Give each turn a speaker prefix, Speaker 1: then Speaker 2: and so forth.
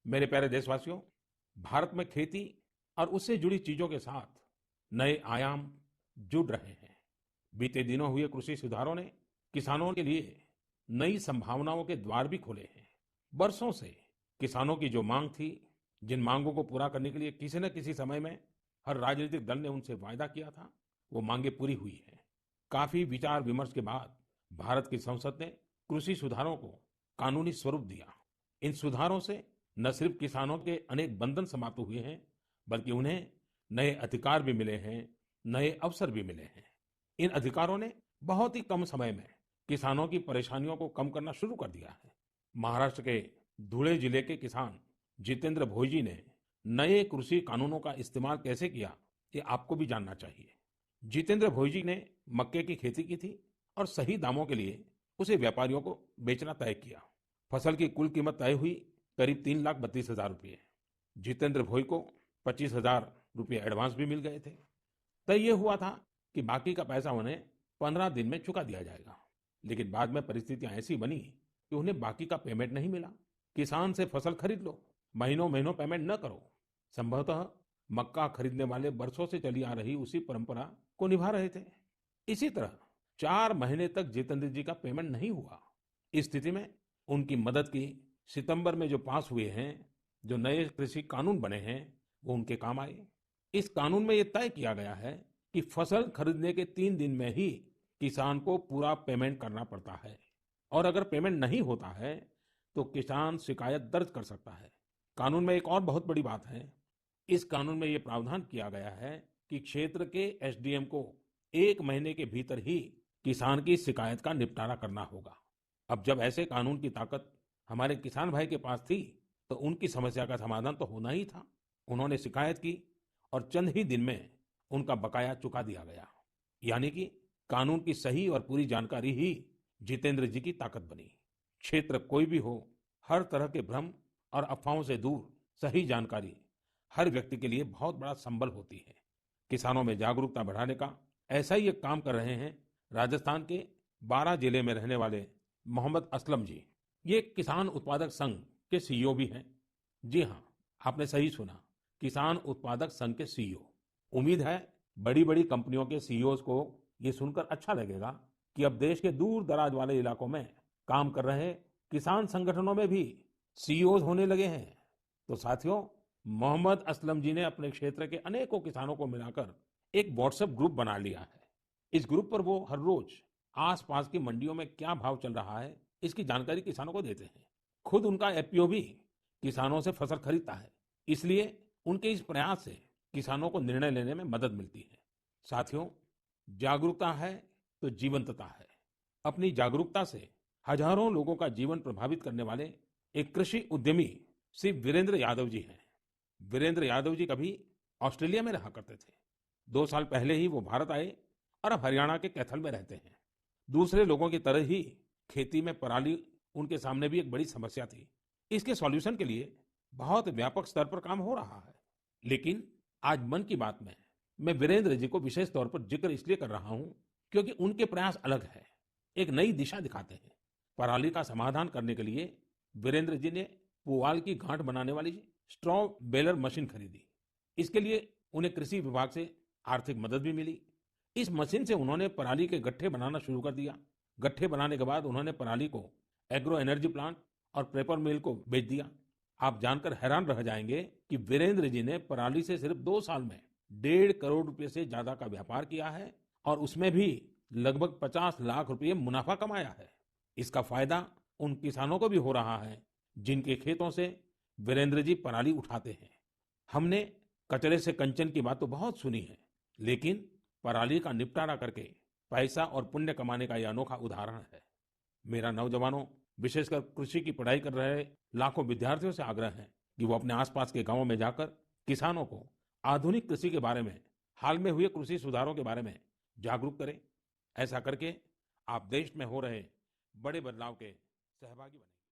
Speaker 1: मेरे प्यारे देशवासियों, भारत में खेती और उससे जुड़ी चीजों के साथ नए आयाम जुड़ रहे हैं। बीते दिनों हुए कृषि सुधारों ने किसानों के लिए नई संभावनाओं के द्वार भी खोले हैं। बरसों से किसानों की जो मांग थी, जिन मांगों को पूरा करने के लिए किसी न किसी समय में हर राजनीतिक दल ने उनसे वायदा किया था, वो मांगे पूरी हुई हैं। काफी विचार विमर्श के बाद भारत की संसद ने कृषि सुधारों को कानूनी स्वरूप दिया। इन सुधारों से न सिर्फ किसानों के अनेक बंधन समाप्त हुए हैं, बल्कि उन्हें नए अधिकार भी मिले हैं, नए अवसर भी मिले हैं। इन अधिकारों ने बहुत ही कम समय में किसानों की परेशानियों को कम करना शुरू कर दिया है। महाराष्ट्र के धुले जिले के किसान जितेंद्र भोईजी ने नए कृषि कानूनों का इस्तेमाल कैसे किया, ये आपको भी जानना चाहिए। जितेंद्र भोईजी ने मक्के की खेती की थी और सही दामों के लिए उसे व्यापारियों को बेचना तय किया। फसल की कुल कीमत तय हुई करीब 3,32,000 रुपये। जितेंद्र भोई को 25,000 रुपये एडवांस भी मिल गए थे। तय ये हुआ था कि बाकी का पैसा उन्हें 15 दिन में चुका दिया जाएगा। लेकिन बाद में परिस्थितियां ऐसी बनी कि उन्हें बाकी का पेमेंट नहीं मिला। किसान से फसल खरीद लो, महीनों महीनों पेमेंट न करो। संभवतः मक्का खरीदने वाले बरसों से चली आ रही उसी परंपरा को निभा रहे थे। इसी तरह 4 महीने तक जितेंद्र जी का पेमेंट नहीं हुआ। इस स्थिति में उनकी मदद की सितंबर में जो पास हुए हैं, जो नए कृषि कानून बने हैं, वो उनके काम आए। इस कानून में ये तय किया गया है कि फसल खरीदने के 3 दिन में ही किसान को पूरा पेमेंट करना पड़ता है और अगर पेमेंट नहीं होता है तो किसान शिकायत दर्ज कर सकता है। कानून में एक और बहुत बड़ी बात है। इस कानून में ये प्रावधान किया गया है कि क्षेत्र के एसडीएम को 1 महीने के भीतर ही किसान की शिकायत का निपटारा करना होगा। अब जब ऐसे कानून की ताकत हमारे किसान भाई के पास थी, तो उनकी समस्या का समाधान तो होना ही था। उन्होंने शिकायत की और चंद ही दिन में उनका बकाया चुका दिया गया। यानी कि कानून की सही और पूरी जानकारी ही जितेंद्र जी की ताकत बनी। क्षेत्र कोई भी हो, हर तरह के भ्रम और अफवाहों से दूर सही जानकारी हर व्यक्ति के लिए बहुत बड़ा संबल होती है। किसानों में जागरूकता बढ़ाने का ऐसा ही एक काम कर रहे हैं राजस्थान के 12 जिले में रहने वाले मोहम्मद असलम जी। ये किसान उत्पादक संघ के सीईओ भी हैं। जी हाँ, आपने सही सुना, किसान उत्पादक संघ के सीईओ। उम्मीद है बड़ी बड़ी कंपनियों के सीईओज को ये सुनकर अच्छा लगेगा कि अब देश के दूर दराज वाले इलाकों में काम कर रहे किसान संगठनों में भी सीईओज होने लगे हैं। तो साथियों, मोहम्मद असलम जी ने अपने क्षेत्र के अनेकों किसानों को मिलाकर एक व्हाट्सएप ग्रुप बना लिया है। इस ग्रुप पर वो हर रोज आसपास की मंडियों में क्या भाव चल रहा है, इसकी जानकारी किसानों को देते हैं। खुद उनका एफपीओ भी किसानों से फसल खरीदता है। इसलिए उनके इस प्रयास से किसानों को निर्णय लेने में मदद मिलती है। साथियों, जागरूकता है तो जीवंतता है। अपनी जागरूकता से हजारों लोगों का जीवन प्रभावित करने वाले एक कृषि उद्यमी श्री वीरेंद्र यादव जी हैं। वीरेंद्र यादव जी कभी ऑस्ट्रेलिया में रहा करते थे। 2 साल पहले ही वो भारत आए और अब हरियाणा के कैथल में रहते हैं। दूसरे लोगों की तरह ही खेती में पराली उनके सामने भी एक बड़ी समस्या थी। इसके सॉल्यूशन के लिए बहुत व्यापक स्तर पर काम हो रहा है। लेकिन आज मन की बात में मैं वीरेंद्र जी को विशेष तौर पर जिक्र इसलिए कर रहा हूं क्योंकि उनके प्रयास अलग है, एक नई दिशा दिखाते हैं। पराली का समाधान करने के लिए वीरेंद्र जी ने पुआल की गांठ बनाने वाली स्ट्रॉ बेलर मशीन खरीदी। इसके लिए उन्हें कृषि विभाग से आर्थिक मदद भी मिली। इस मशीन से उन्होंने पराली के गट्ठे बनाना शुरू कर दिया। गट्ठे बनाने के बाद उन्होंने पराली को एग्रो एनर्जी प्लांट और पेपर मिल को बेच दिया। आप जानकर हैरान रह जाएंगे कि वीरेंद्र जी ने पराली से सिर्फ 2 साल में 1.5 करोड़ रुपए से ज्यादा का व्यापार किया है और उसमें भी लगभग 50 लाख रुपए मुनाफा कमाया है। इसका फायदा उन किसानों को भी हो रहा है जिनके खेतों से वीरेंद्र जी पराली उठाते हैं। हमने कचरे से कंचन की बात तो बहुत सुनी है, लेकिन पराली का निपटारा करके पैसा और पुण्य कमाने का यह अनोखा उदाहरण है। मेरा नौजवानों, विशेषकर कृषि की पढ़ाई कर रहे लाखों विद्यार्थियों से आग्रह है कि वो अपने आसपास के गांवों में जाकर किसानों को आधुनिक कृषि के बारे में, हाल में हुए कृषि सुधारों के बारे में जागरूक करें। ऐसा करके आप देश में हो रहे बड़े बदलाव के सहभागी बने।